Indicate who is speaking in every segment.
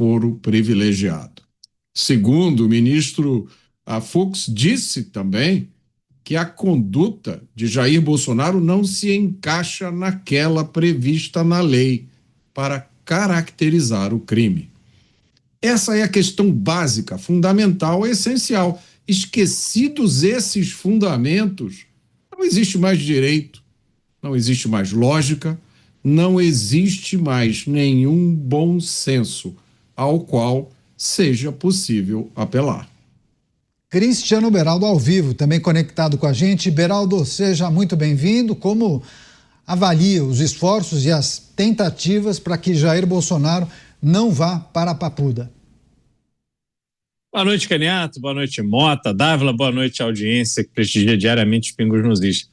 Speaker 1: foro privilegiado. Segundo, o ministro Fux disse também que a conduta de Jair Bolsonaro não se encaixa naquela prevista na lei para caracterizar o crime. Essa é a questão básica, fundamental, essencial. Esquecidos esses fundamentos, não existe mais direito, não existe mais lógica, não existe mais nenhum bom senso ao qual seja possível apelar.
Speaker 2: Cristiano Beraldo ao vivo, também conectado com a gente. Beraldo, seja muito bem-vindo. Como avalia os esforços e as tentativas para que Jair Bolsonaro não vá para a Papuda?
Speaker 3: Boa noite, Caniato. Boa noite, Mota, Dávila. Boa noite, audiência que prestigia diariamente os Pingos nos Is.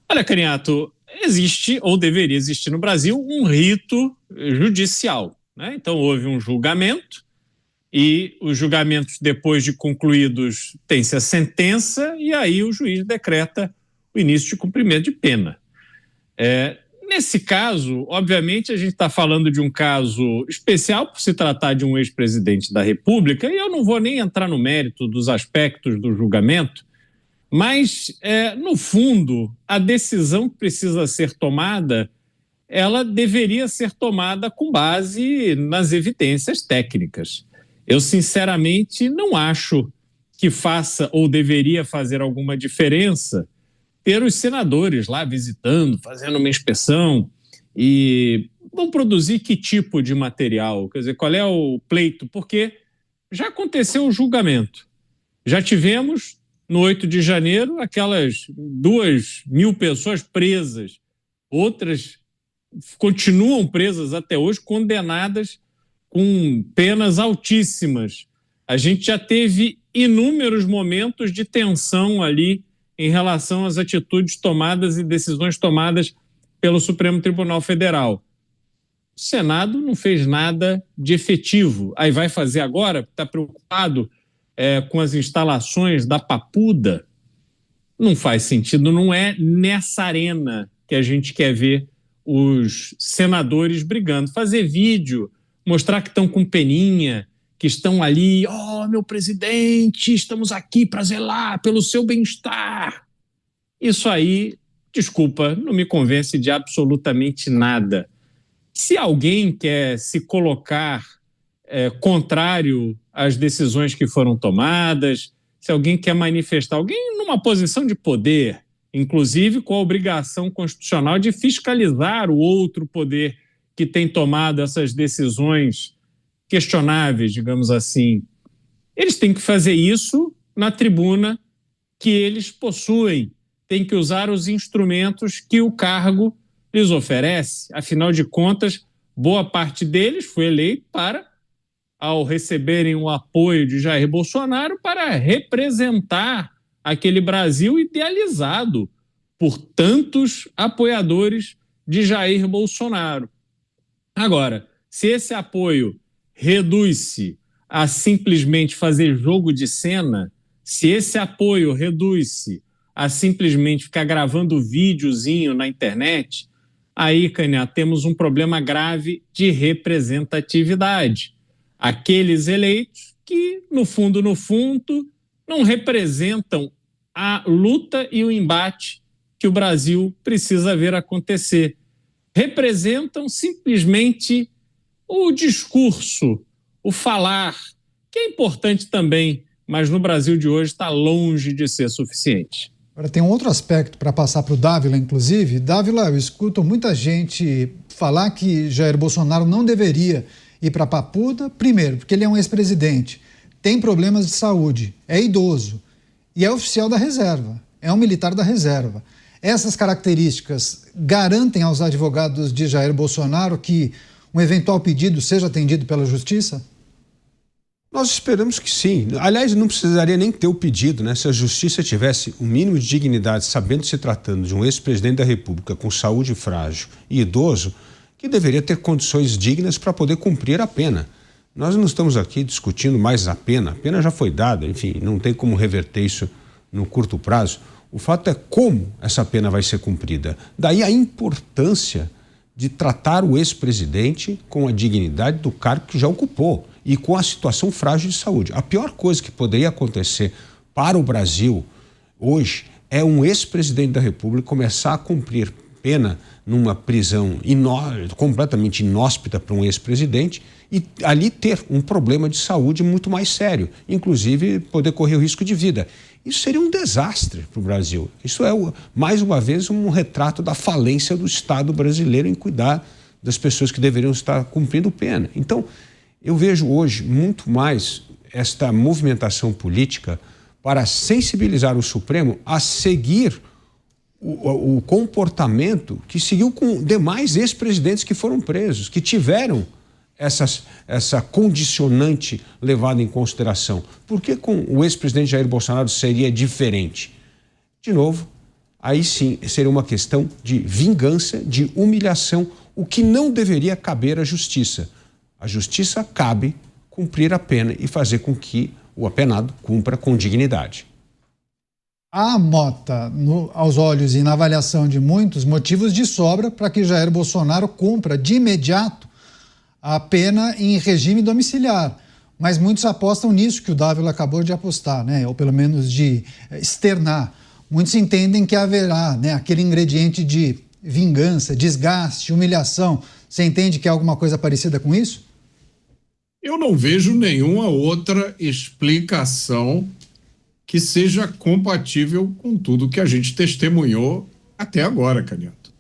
Speaker 3: Olha, Caniato, existe ou deveria existir no Brasil um rito judicial, né? Então houve um julgamento e os julgamentos, depois de concluídos, tem-se a sentença e aí o juiz decreta o início de cumprimento de pena. Nesse caso, obviamente, a gente está falando de um caso especial por se tratar de um ex-presidente da República, e eu não vou nem entrar no mérito dos aspectos do julgamento, mas, no fundo, a decisão que precisa ser tomada, ela deveria ser tomada com base nas evidências técnicas. Eu, sinceramente, não acho que faça ou deveria fazer alguma diferença ter os senadores lá visitando, fazendo uma inspeção e vão produzir que tipo de material? Quer dizer, qual é o pleito? Porque já aconteceu o julgamento. Já tivemos, no 8 de janeiro, aquelas 2.000 pessoas presas. Outras continuam presas até hoje, condenadas com penas altíssimas. A gente já teve inúmeros momentos de tensão ali em relação às atitudes tomadas e decisões tomadas pelo Supremo Tribunal Federal. O Senado não fez nada de efetivo. Aí vai fazer agora? Está preocupado com as instalações da Papuda? Não faz sentido, não é nessa arena que a gente quer ver os senadores brigando. Fazer vídeo, mostrar que estão com peninha, que estão ali, meu presidente, estamos aqui para zelar pelo seu bem-estar. Isso aí, desculpa, não me convence de absolutamente nada. Se alguém quer se colocar contrário às decisões que foram tomadas, se alguém quer manifestar, alguém numa posição de poder, inclusive com a obrigação constitucional de fiscalizar o outro poder que tem tomado essas decisões questionáveis, digamos assim, eles têm que fazer isso na tribuna que eles possuem, têm que usar os instrumentos que o cargo lhes oferece. Afinal de contas, boa parte deles foi eleito para, ao receberem o apoio de Jair Bolsonaro, para representar aquele Brasil idealizado por tantos apoiadores de Jair Bolsonaro. Agora, se esse apoio reduz-se a simplesmente fazer jogo de cena, se esse apoio reduz-se a simplesmente ficar gravando videozinho na internet, aí, Canha, temos um problema grave de representatividade. Aqueles eleitos que, no fundo, não representam a luta e o embate que o Brasil precisa ver acontecer. Representam simplesmente o discurso, o falar, que é importante também, mas no Brasil de hoje está longe de ser suficiente.
Speaker 2: Agora, tem um outro aspecto para passar para o Dávila, inclusive. Dávila, eu escuto muita gente falar que Jair Bolsonaro não deveria ir para a Papuda, primeiro, porque ele é um ex-presidente, tem problemas de saúde, é idoso e é oficial da reserva, é um militar da reserva. Essas características garantem aos advogados de Jair Bolsonaro que um eventual pedido seja atendido pela Justiça?
Speaker 4: Nós esperamos que sim. Aliás, não precisaria nem ter o pedido, né? Se a Justiça tivesse o mínimo de dignidade, sabendo se tratando de um ex-presidente da República com saúde frágil e idoso, que deveria ter condições dignas para poder cumprir a pena. Nós não estamos aqui discutindo mais a pena já foi dada, enfim, não tem como reverter isso no curto prazo. O fato é como essa pena vai ser cumprida. Daí a importância de tratar o ex-presidente com a dignidade do cargo que já ocupou. e com a situação frágil de saúde. A pior coisa que poderia acontecer para o Brasil hoje é um ex-presidente da República começar a cumprir pena numa prisão completamente inóspita para um ex-presidente e ali ter um problema de saúde muito mais sério, inclusive poder correr o risco de vida. Isso seria um desastre para o Brasil. Isso é, mais uma vez, um retrato da falência do Estado brasileiro em cuidar das pessoas que deveriam estar cumprindo pena. Então, eu vejo hoje muito mais esta movimentação política para sensibilizar o Supremo a seguir o comportamento que seguiu com demais ex-presidentes que foram presos, que tiveram essa condicionante levada em consideração. Por que com o ex-presidente Jair Bolsonaro seria diferente? De novo, aí sim seria uma questão de vingança, de humilhação, o que não deveria caber à justiça. A justiça cabe cumprir a pena e fazer com que o apenado cumpra com dignidade.
Speaker 2: Há, Mota, aos olhos e na avaliação de muitos, motivos de sobra para que Jair Bolsonaro cumpra de imediato a pena em regime domiciliar. Mas muitos apostam nisso que o Dávila acabou de apostar, né? Ou pelo menos de externar. Muitos entendem que haverá, né, aquele ingrediente de vingança, desgaste, humilhação. Você entende que é alguma coisa parecida com isso?
Speaker 1: Eu não vejo nenhuma outra explicação que seja compatível com tudo que a gente testemunhou até agora, Canhoto.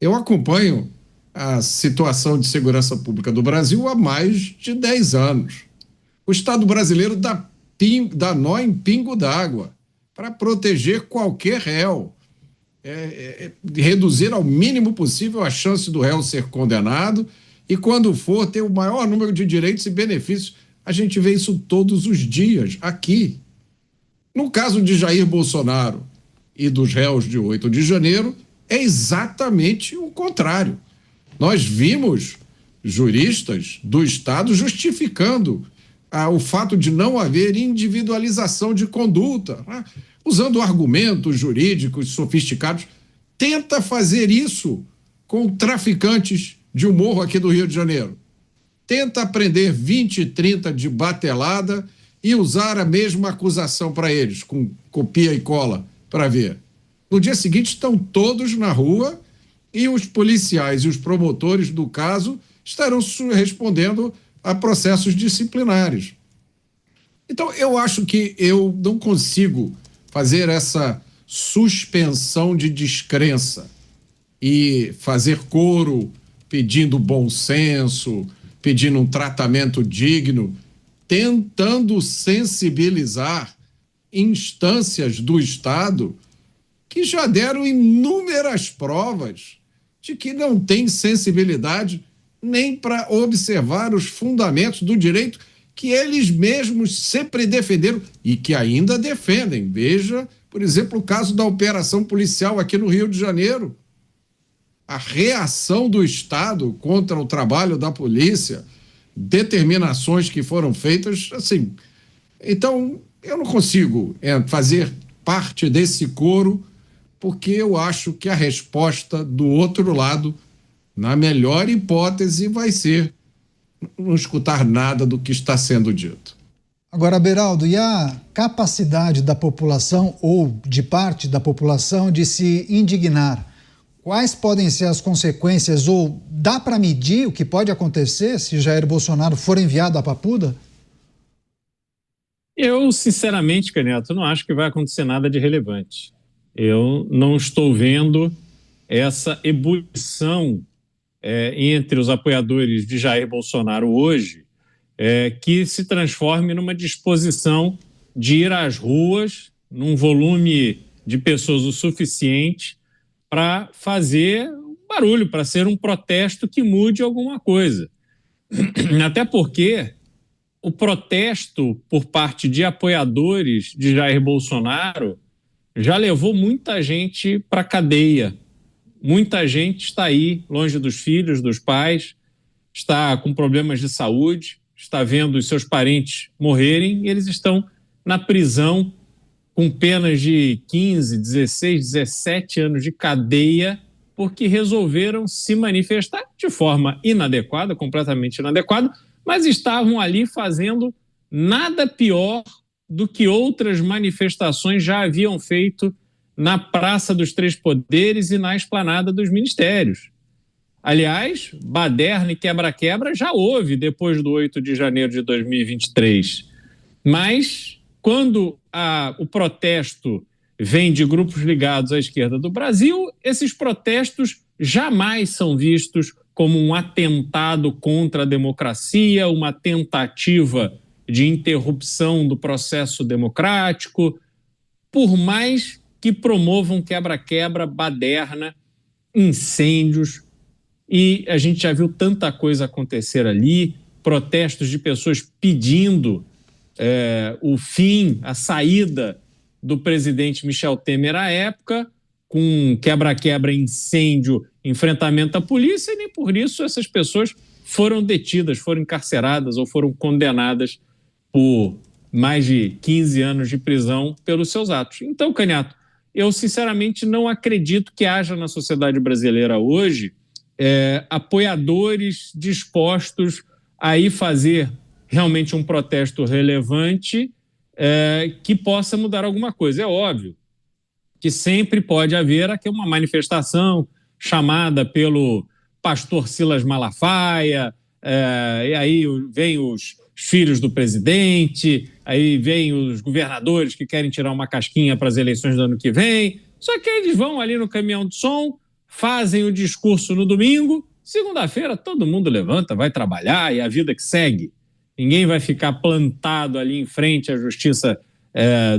Speaker 1: Eu acompanho a situação de segurança pública do Brasil há mais de 10 anos. O Estado brasileiro dá nó em pingo d'água para proteger qualquer réu, reduzir ao mínimo possível a chance do réu ser condenado e, quando for, ter o maior número de direitos e benefícios. A gente vê isso todos os dias aqui. No caso de Jair Bolsonaro e dos réus de 8 de janeiro, é exatamente o contrário. Nós vimos juristas do Estado justificando o fato de não haver individualização de conduta, né? Usando argumentos jurídicos sofisticados. Tenta fazer isso com traficantes de um morro aqui do Rio de Janeiro. Tenta prender 20, 30 de batelada e usar a mesma acusação para eles, com copia e cola, para ver. No dia seguinte estão todos na rua e os policiais e os promotores do caso estarão respondendo a processos disciplinares. Então, eu acho que eu não consigo fazer essa suspensão de descrença e fazer coro pedindo bom senso, pedindo um tratamento digno, tentando sensibilizar instâncias do Estado que já deram inúmeras provas de que não tem sensibilidade nem para observar os fundamentos do direito que eles mesmos sempre defenderam e que ainda defendem. Veja, por exemplo, o caso da operação policial aqui no Rio de Janeiro. A reação do Estado contra o trabalho da polícia, determinações que foram feitas, assim. Então, eu não consigo fazer parte desse coro, porque eu acho que a resposta do outro lado, na melhor hipótese, vai ser não escutar nada do que está sendo dito.
Speaker 2: Agora, Beraldo, e a capacidade da população ou de parte da população de se indignar? Quais podem ser as consequências ou dá para medir o que pode acontecer se Jair Bolsonaro for enviado à Papuda?
Speaker 3: Eu, sinceramente, Canhoto, não acho que vai acontecer nada de relevante. Eu não estou vendo essa ebulição entre os apoiadores de Jair Bolsonaro hoje que se transforme numa disposição de ir às ruas num volume de pessoas o suficiente para fazer barulho, para ser um protesto que mude alguma coisa. Até porque o protesto por parte de apoiadores de Jair Bolsonaro já levou muita gente para a cadeia. Muita gente está aí, longe dos filhos, dos pais, está com problemas de saúde, está vendo os seus parentes morrerem e eles estão na prisão com penas de 15, 16, 17 anos de cadeia porque resolveram se manifestar de forma inadequada, completamente inadequada, mas estavam ali fazendo nada pior do que outras manifestações já haviam feito na Praça dos Três Poderes e na Esplanada dos Ministérios. Aliás, baderna e quebra-quebra já houve depois do 8 de janeiro de 2023. Mas, quando o protesto vem de grupos ligados à esquerda do Brasil, esses protestos jamais são vistos como um atentado contra a democracia, uma tentativa de interrupção do processo democrático, por mais que promovam quebra-quebra, baderna, incêndios. E a gente já viu tanta coisa acontecer ali, protestos de pessoas pedindo o fim, a saída do presidente Michel Temer à época, com quebra-quebra, incêndio, enfrentamento à polícia, e nem por isso essas pessoas foram detidas, foram encarceradas ou foram condenadas por mais de 15 anos de prisão pelos seus atos. Então, Canhato, eu sinceramente não acredito que haja na sociedade brasileira hoje apoiadores dispostos a ir fazer realmente um protesto relevante que possa mudar alguma coisa. É óbvio que sempre pode haver aqui uma manifestação chamada pelo pastor Silas Malafaia, e aí vem os filhos do presidente, aí vem os governadores que querem tirar uma casquinha para as eleições do ano que vem. Só que eles vão ali no caminhão de som, fazem o discurso no domingo, segunda-feira todo mundo levanta, vai trabalhar e a vida que segue. Ninguém vai ficar plantado ali em frente à Justiça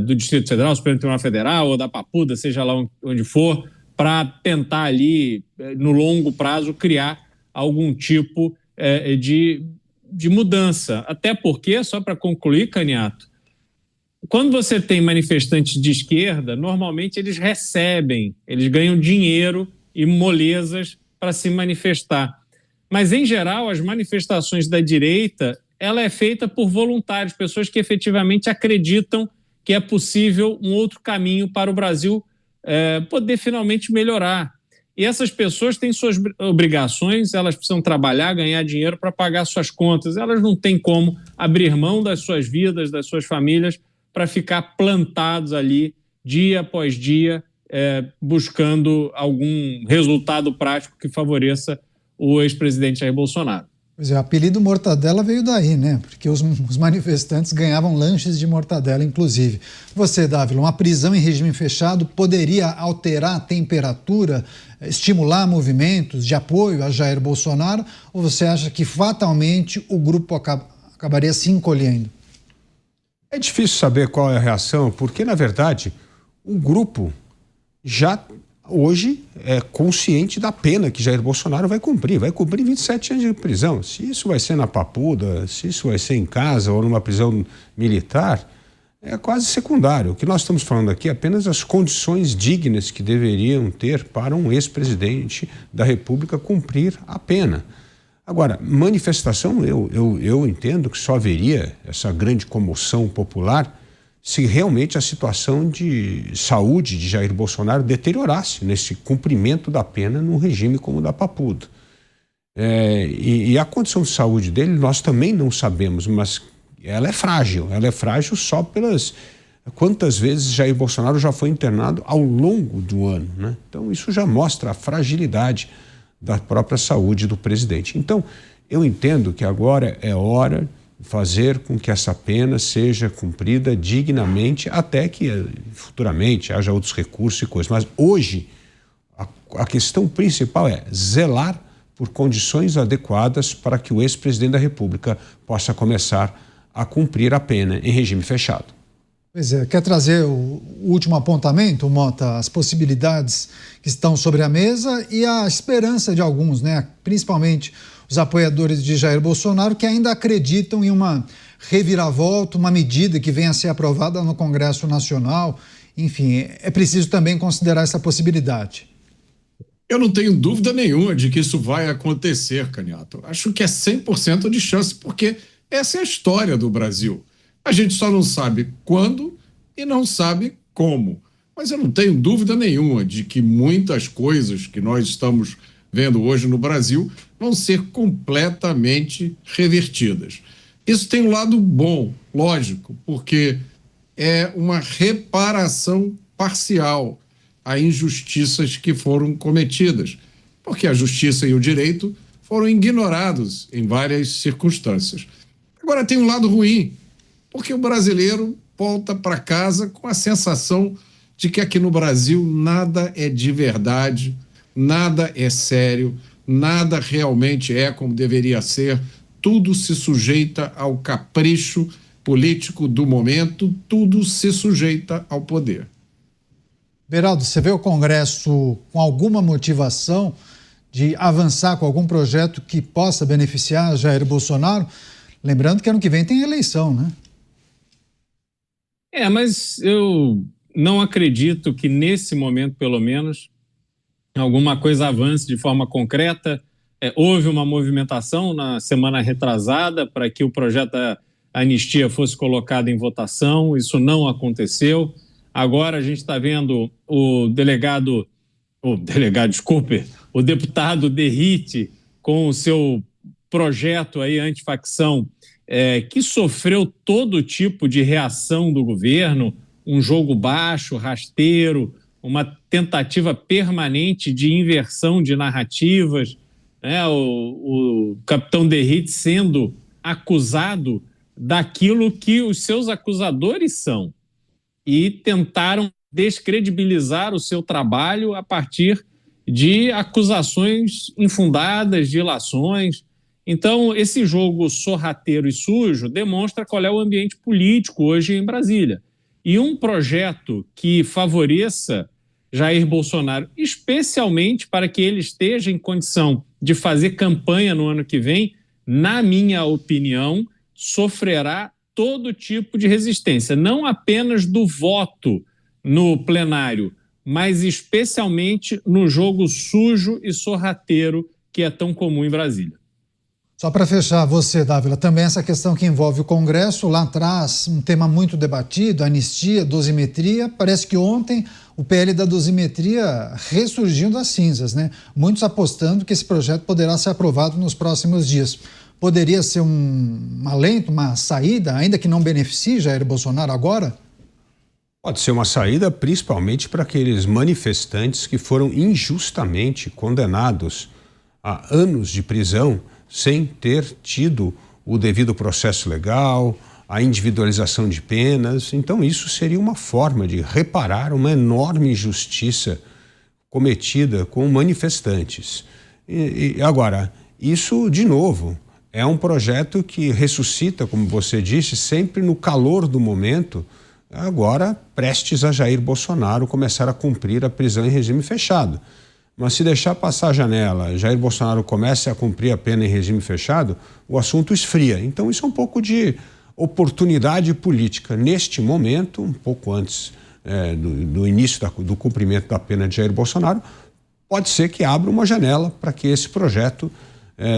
Speaker 3: do Distrito Federal, Supremo Tribunal Federal ou da Papuda, seja lá onde for, para tentar ali, no longo prazo, criar algum tipo de mudança. Até porque, só para concluir, Canhato, quando você tem manifestantes de esquerda, normalmente eles ganham dinheiro e molezas para se manifestar. Mas, em geral, as manifestações da direita, ela é feita por voluntários, pessoas que efetivamente acreditam que é possível um outro caminho para o Brasil poder finalmente melhorar. E essas pessoas têm suas obrigações, elas precisam trabalhar, ganhar dinheiro para pagar suas contas. Elas não têm como abrir mão das suas vidas, das suas famílias, para ficar plantados ali, dia após dia, buscando algum resultado prático que favoreça o ex-presidente Jair Bolsonaro.
Speaker 2: Pois é, o apelido Mortadela veio daí, né? Porque os manifestantes ganhavam lanches de mortadela, inclusive. Você, Dávila, uma prisão em regime fechado poderia alterar a temperatura, estimular movimentos de apoio a Jair Bolsonaro, ou você acha que fatalmente o grupo acabaria se encolhendo?
Speaker 4: É difícil saber qual é a reação, porque, na verdade, o grupo já hoje é consciente da pena que Jair Bolsonaro vai cumprir 27 anos de prisão. Se isso vai ser na Papuda, se isso vai ser em casa ou numa prisão militar, é quase secundário. O que nós estamos falando aqui é apenas as condições dignas que deveriam ter para um ex-presidente da República cumprir a pena. Agora, manifestação, eu entendo que só haveria essa grande comoção popular se realmente a situação de saúde de Jair Bolsonaro deteriorasse nesse cumprimento da pena num regime como o da Papuda. E a condição de saúde dele nós também não sabemos, mas ela é frágil só pelas quantas vezes Jair Bolsonaro já foi internado ao longo do ano, né? Então isso já mostra a fragilidade da própria saúde do presidente. Então eu entendo que agora é hora fazer com que essa pena seja cumprida dignamente, até que futuramente haja outros recursos e coisas. Mas hoje a questão principal é zelar por condições adequadas para que o ex-presidente da República possa começar a cumprir a pena em regime fechado.
Speaker 2: Pois é, quer trazer o último apontamento, Mota, as possibilidades que estão sobre a mesa e a esperança de alguns, né? Principalmente os apoiadores de Jair Bolsonaro, que ainda acreditam em uma reviravolta, uma medida que venha a ser aprovada no Congresso Nacional. Enfim, é preciso também considerar essa possibilidade.
Speaker 1: Eu não tenho dúvida nenhuma de que isso vai acontecer, Canhato. Acho que é 100% de chance, porque essa é a história do Brasil. A gente só não sabe quando e não sabe como. Mas eu não tenho dúvida nenhuma de que muitas coisas que nós estamos vendo hoje no Brasil vão ser completamente revertidas. Isso tem um lado bom, lógico, porque é uma reparação parcial a injustiças que foram cometidas, porque a justiça e o direito foram ignorados em várias circunstâncias. Agora tem um lado ruim, porque o brasileiro volta para casa com a sensação de que aqui no Brasil nada é de verdade, nada é sério, nada realmente é como deveria ser, tudo se sujeita ao capricho político do momento, tudo se sujeita ao poder.
Speaker 2: Beraldo, você vê o Congresso com alguma motivação de avançar com algum projeto que possa beneficiar Jair Bolsonaro? Lembrando que ano que vem tem eleição, né?
Speaker 3: Mas eu não acredito que nesse momento, pelo menos, alguma coisa avance de forma concreta. Houve uma movimentação na semana retrasada para que o projeto da anistia fosse colocado em votação, isso não aconteceu. Agora a gente está vendo o deputado Derrite com o seu projeto aí antifacção, que sofreu todo tipo de reação do governo, um jogo baixo, rasteiro, uma tentativa permanente de inversão de narrativas, né? O capitão Derrite sendo acusado daquilo que os seus acusadores são e tentaram descredibilizar o seu trabalho a partir de acusações infundadas, de ilações. Então, esse jogo sorrateiro e sujo demonstra qual é o ambiente político hoje em Brasília. E um projeto que favoreça Jair Bolsonaro, especialmente para que ele esteja em condição de fazer campanha no ano que vem, na minha opinião, sofrerá todo tipo de resistência, não apenas do voto no plenário, mas especialmente no jogo sujo e sorrateiro que é tão comum em Brasília.
Speaker 2: Só para fechar, você, Dávila, também essa questão que envolve o Congresso, lá atrás, um tema muito debatido, anistia, dosimetria. Parece que ontem o PL da dosimetria ressurgiu das cinzas, né? Muitos apostando que esse projeto poderá ser aprovado nos próximos dias. Poderia ser um alento, uma saída, ainda que não beneficie Jair Bolsonaro agora?
Speaker 4: Pode ser uma saída principalmente para aqueles manifestantes que foram injustamente condenados a anos de prisão sem ter tido o devido processo legal, a individualização de penas. Então isso seria uma forma de reparar uma enorme injustiça cometida com manifestantes. Agora, isso, de novo, é um projeto que ressuscita, como você disse, sempre no calor do momento, agora prestes a Jair Bolsonaro começar a cumprir a prisão em regime fechado. Mas se deixar passar a janela, Jair Bolsonaro comece a cumprir a pena em regime fechado, o assunto esfria. Então isso é um pouco de oportunidade política. Neste momento, um pouco antes do início do cumprimento da pena de Jair Bolsonaro, pode ser que abra uma janela para que esse projeto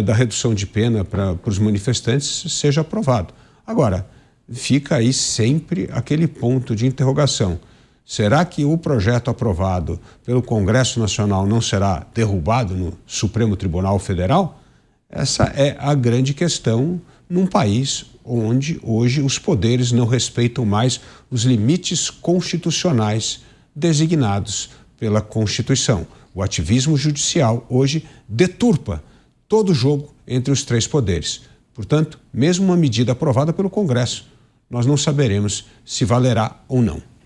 Speaker 4: da redução de pena para os manifestantes seja aprovado. Agora, fica aí sempre aquele ponto de interrogação. Será que o projeto aprovado pelo Congresso Nacional não será derrubado no Supremo Tribunal Federal? Essa é a grande questão num país onde hoje os poderes não respeitam mais os limites constitucionais designados pela Constituição. O ativismo judicial hoje deturpa todo o jogo entre os três poderes. Portanto, mesmo uma medida aprovada pelo Congresso, nós não saberemos se valerá ou não.